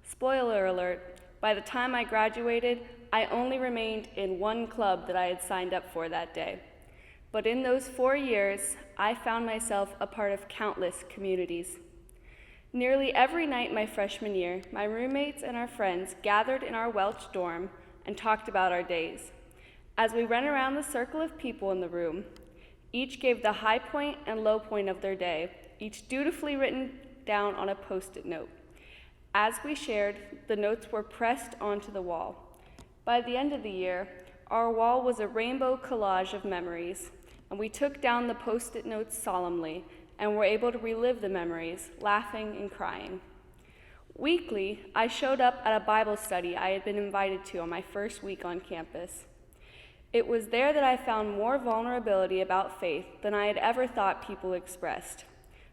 Spoiler alert, by the time I graduated, I only remained in one club that I had signed up for that day. But in those 4 years, I found myself a part of countless communities. Nearly every night my freshman year, my roommates and our friends gathered in our Welch dorm and talked about our days. As we ran around the circle of people in the room, each gave the high point and low point of their day, each dutifully written down on a Post-it note. As we shared, the notes were pressed onto the wall. By the end of the year, our wall was a rainbow collage of memories, and we took down the Post-it notes solemnly and were able to relive the memories, laughing and crying. Weekly, I showed up at a Bible study I had been invited to on my first week on campus. It was there that I found more vulnerability about faith than I had ever thought people expressed.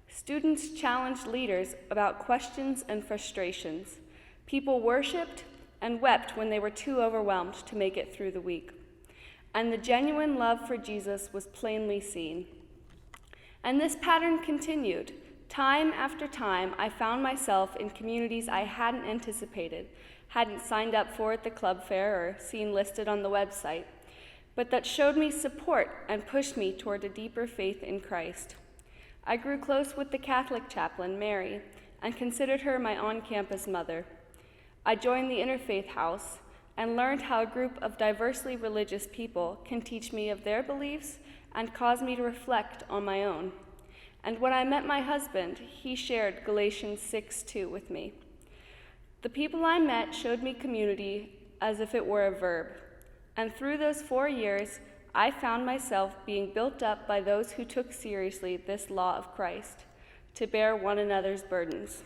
Students challenged leaders about questions and frustrations. People worshiped and wept when they were too overwhelmed to make it through the week. And the genuine love for Jesus was plainly seen. And this pattern continued. Time after time, I found myself in communities I hadn't anticipated, hadn't signed up for at the club fair or seen listed on the website, but that showed me support and pushed me toward a deeper faith in Christ. I grew close with the Catholic chaplain, Mary, and considered her my on-campus mother. I joined the Interfaith House and learned how a group of diversely religious people can teach me of their beliefs and cause me to reflect on my own. And when I met my husband, he shared Galatians 6:2 with me. The people I met showed me community as if it were a verb. And through those 4 years, I found myself being built up by those who took seriously this law of Christ, to bear one another's burdens,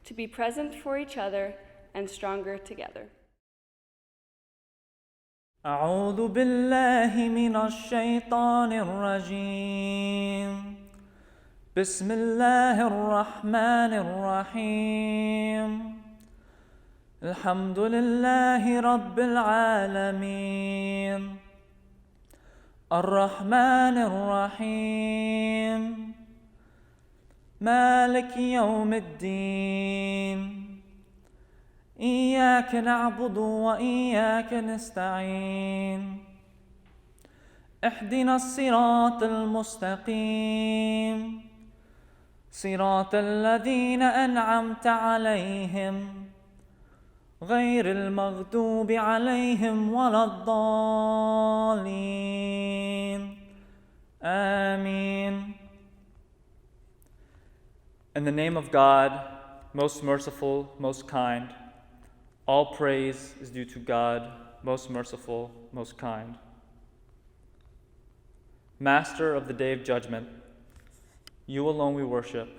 to be present for each other and stronger together. أعوذ بالله من الشيطان الرجيم بسم الله الرحمن الرحيم الحمد لله رب العالمين الرحمن الرحيم مالك يوم الدين إياك نعبد وإياك نستعين اهدنا الصراط المستقيم صراط الذين أنعمت عليهم غير المغضوب عليهم ولا الضالين آمين. In the name of God, most merciful, most kind, all praise is due to God, most merciful, most kind. Master of the day of judgment, you alone we worship,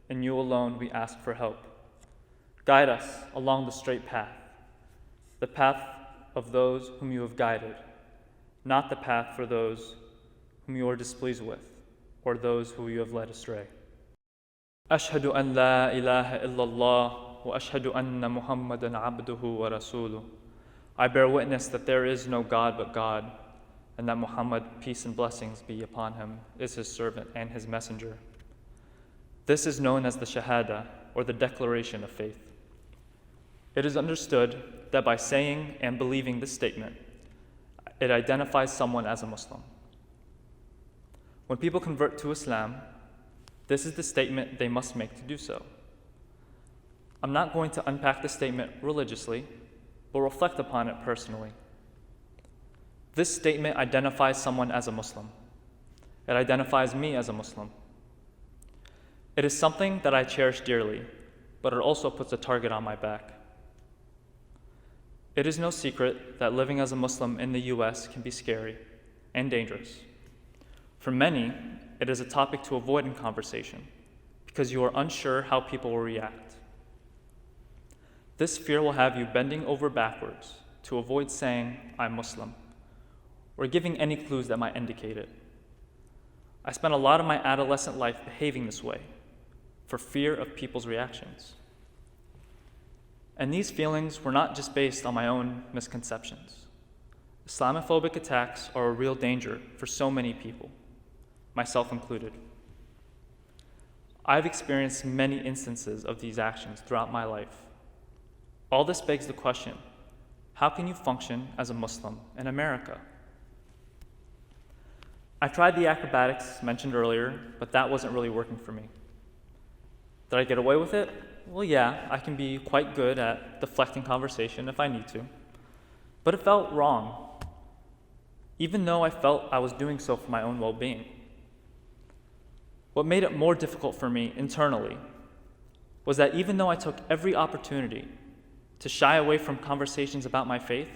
and you alone we ask for help. Guide us along the straight path, the path of those whom you have guided, not the path for those whom you are displeased with, or those who you have led astray. أشهد أن لا إله إلا الله وأشهد أن محمدًا عبده ورسوله. I bear witness that there is no God but God, and that Muhammad, peace and blessings be upon him, is his servant and his messenger. This is known as the Shahada, or the declaration of faith. It is understood that by saying and believing this statement, it identifies someone as a Muslim. When people convert to Islam, this is the statement they must make to do so. I'm not going to unpack the statement religiously, but reflect upon it personally. This statement identifies someone as a Muslim. It identifies me as a Muslim. It is something that I cherish dearly, but it also puts a target on my back. It is no secret that living as a Muslim in the US can be scary and dangerous. For many, it is a topic to avoid in conversation because you are unsure how people will react. This fear will have you bending over backwards to avoid saying, I'm Muslim, or giving any clues that might indicate it. I spent a lot of my adolescent life behaving this way for fear of people's reactions. And these feelings were not just based on my own misconceptions. Islamophobic attacks are a real danger for so many people, myself included. I've experienced many instances of these actions throughout my life. All this begs the question, how can you function as a Muslim in America? I tried the acrobatics mentioned earlier, but that wasn't really working for me. Did I get away with it? Well, yeah, I can be quite good at deflecting conversation if I need to. But it felt wrong, even though I felt I was doing so for my own well-being. What made it more difficult for me internally was that even though I took every opportunity to shy away from conversations about my faith,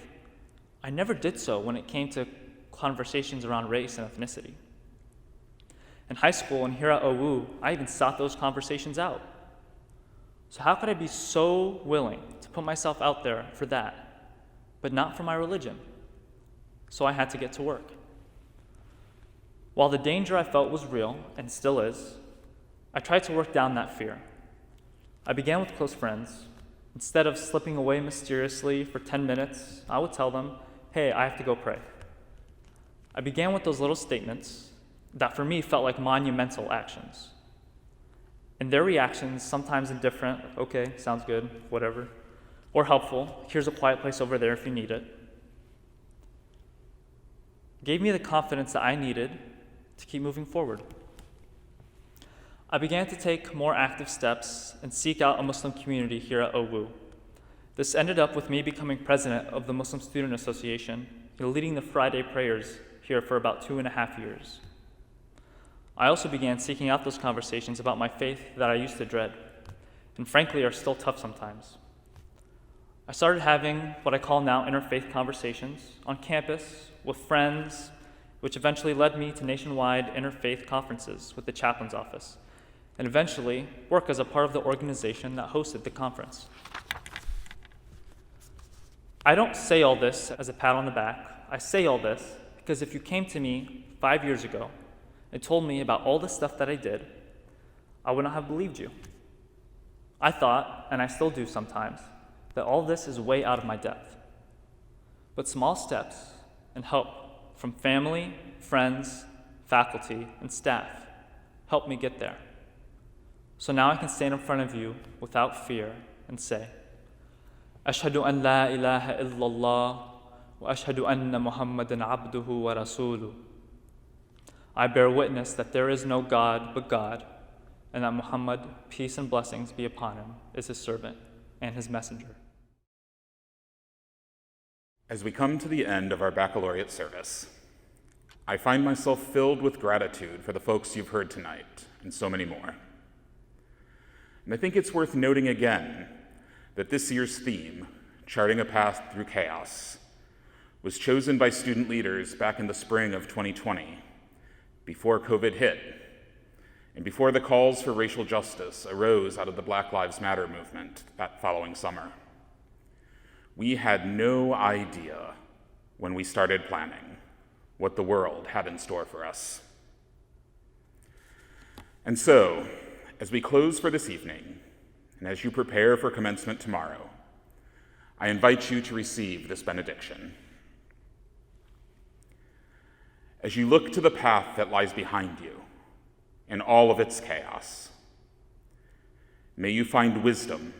I never did so when it came to conversations around race and ethnicity. In high school and here at OU, I even sought those conversations out. So how could I be so willing to put myself out there for that, but not for my religion? So I had to get to work. While the danger I felt was real, and still is, I tried to work down that fear. I began with close friends. Instead of slipping away mysteriously for 10 minutes, I would tell them, hey, I have to go pray. I began with those little statements that for me felt like monumental actions. And their reactions, sometimes indifferent, okay, sounds good, whatever, or helpful, here's a quiet place over there if you need it, gave me the confidence that I needed to keep moving forward. I began to take more active steps and seek out a Muslim community here at OU. This ended up with me becoming president of the Muslim Student Association and leading the Friday prayers here for about 2.5 years. I also began seeking out those conversations about my faith that I used to dread, and frankly are still tough sometimes. I started having what I call now interfaith conversations on campus with friends, which eventually led me to nationwide interfaith conferences with the chaplain's office, and eventually work as a part of the organization that hosted the conference. I don't say all this as a pat on the back. I say all this because if you came to me 5 years ago and told me about all the stuff that I did, I would not have believed you. I thought, and I still do sometimes, that all this is way out of my depth. But small steps and help from family, friends, faculty, and staff helped me get there. So now I can stand in front of you without fear and say, Ashhadu an la ilaha illallah wa ashhadu anna Muhammadan abduhu wa rasuluh. I bear witness that there is no God but God, and that Muhammad, peace and blessings be upon him, is his servant and his messenger. As we come to the end of our baccalaureate service, I find myself filled with gratitude for the folks you've heard tonight, and so many more. And I think it's worth noting again that this year's theme, Charting a Path Through Chaos, was chosen by student leaders back in the spring of 2020, before COVID hit, and before the calls for racial justice arose out of the Black Lives Matter movement that following summer. We had no idea when we started planning what the world had in store for us. And so, as we close for this evening, and as you prepare for commencement tomorrow, I invite you to receive this benediction. As you look to the path that lies behind you in all of its chaos, may you find wisdom,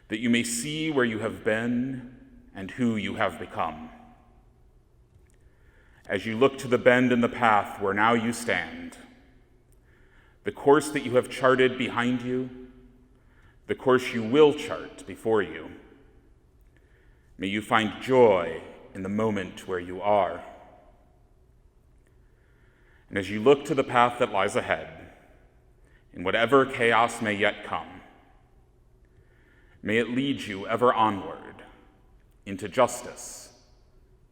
that you may see where you have been and who you have become. As you look to the bend in the path where now you stand, the course that you have charted behind you, the course you will chart before you, may you find joy in the moment where you are. And as you look to the path that lies ahead, in whatever chaos may yet come, may it lead you ever onward into justice,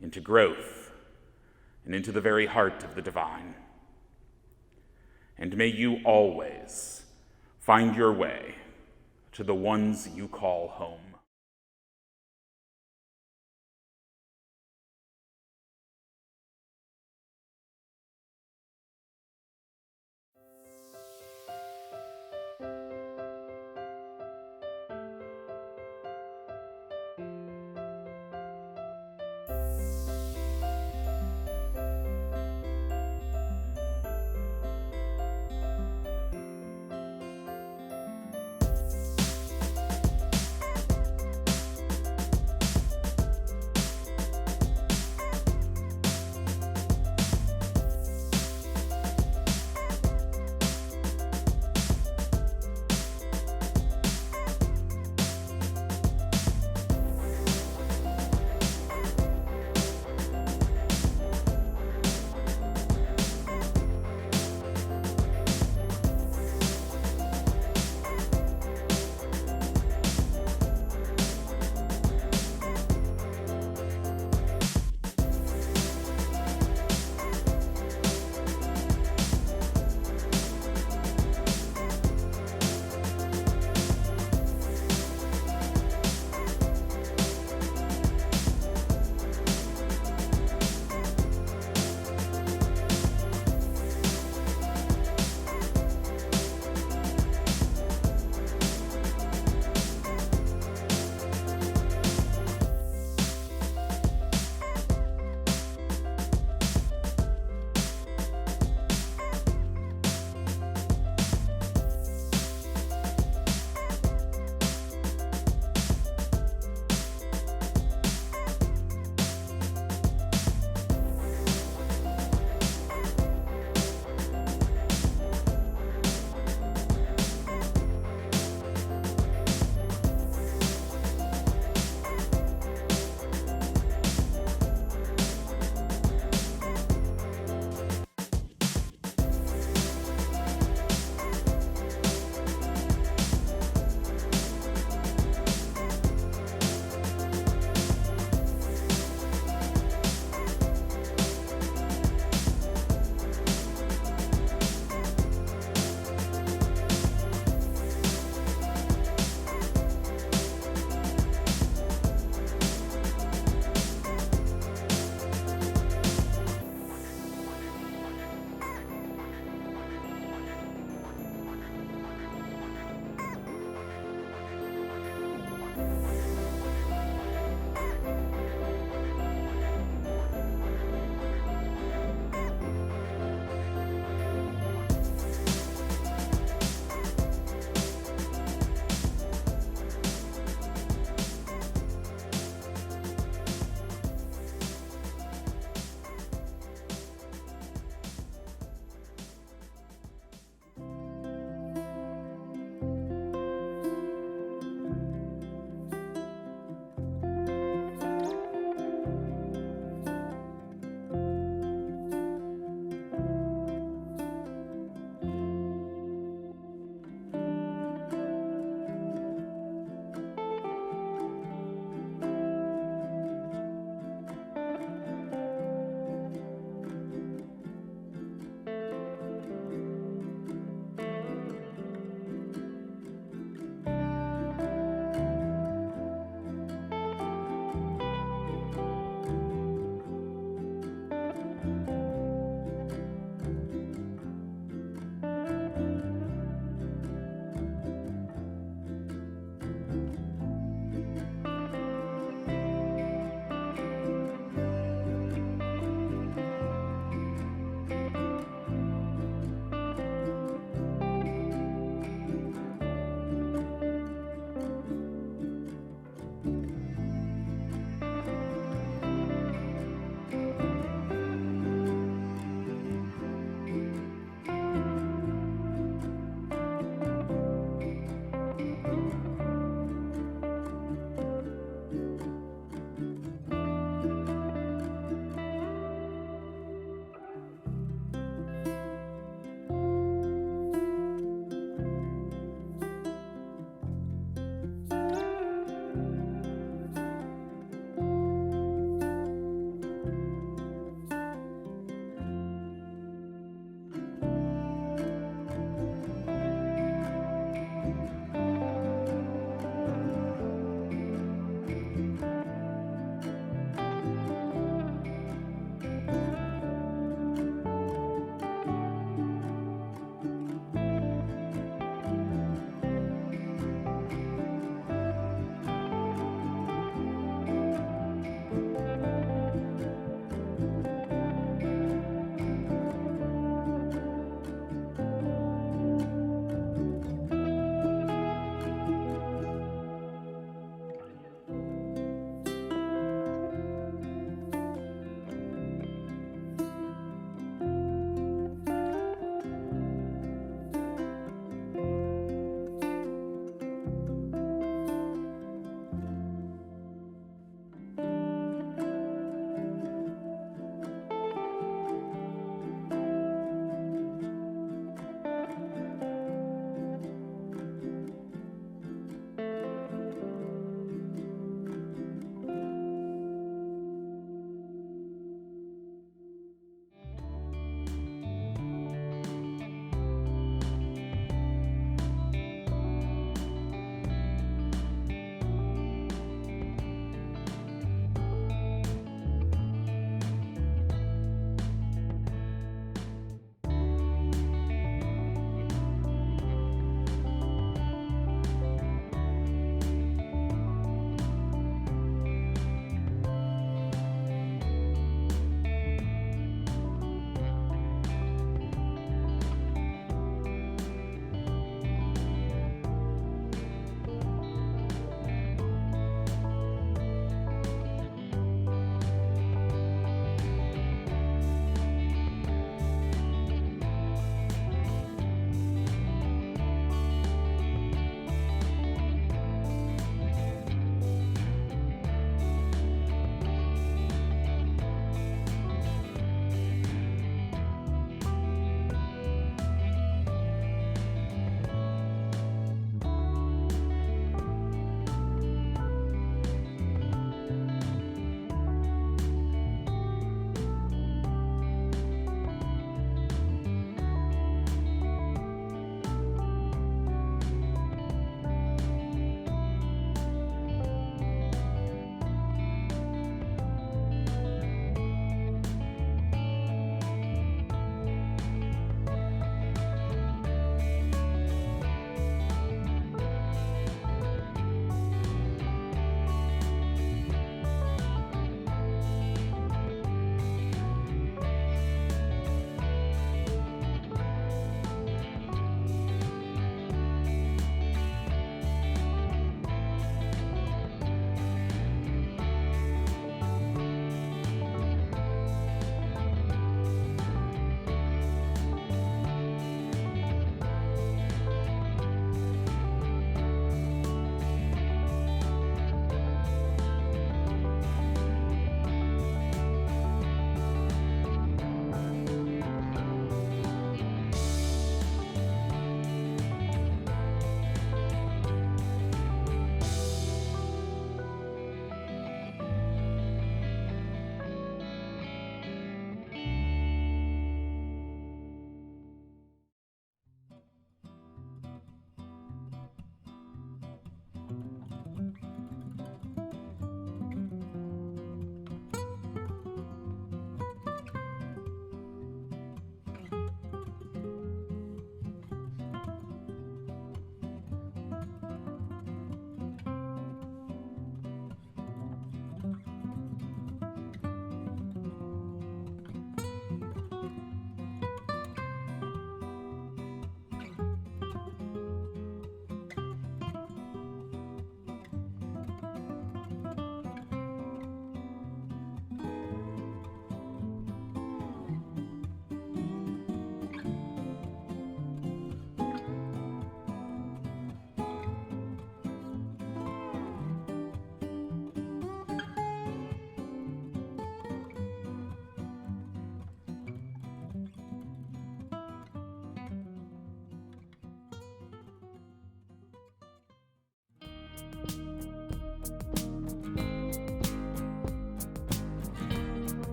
into growth, and into the very heart of the divine. And may you always find your way to to the ones you call home.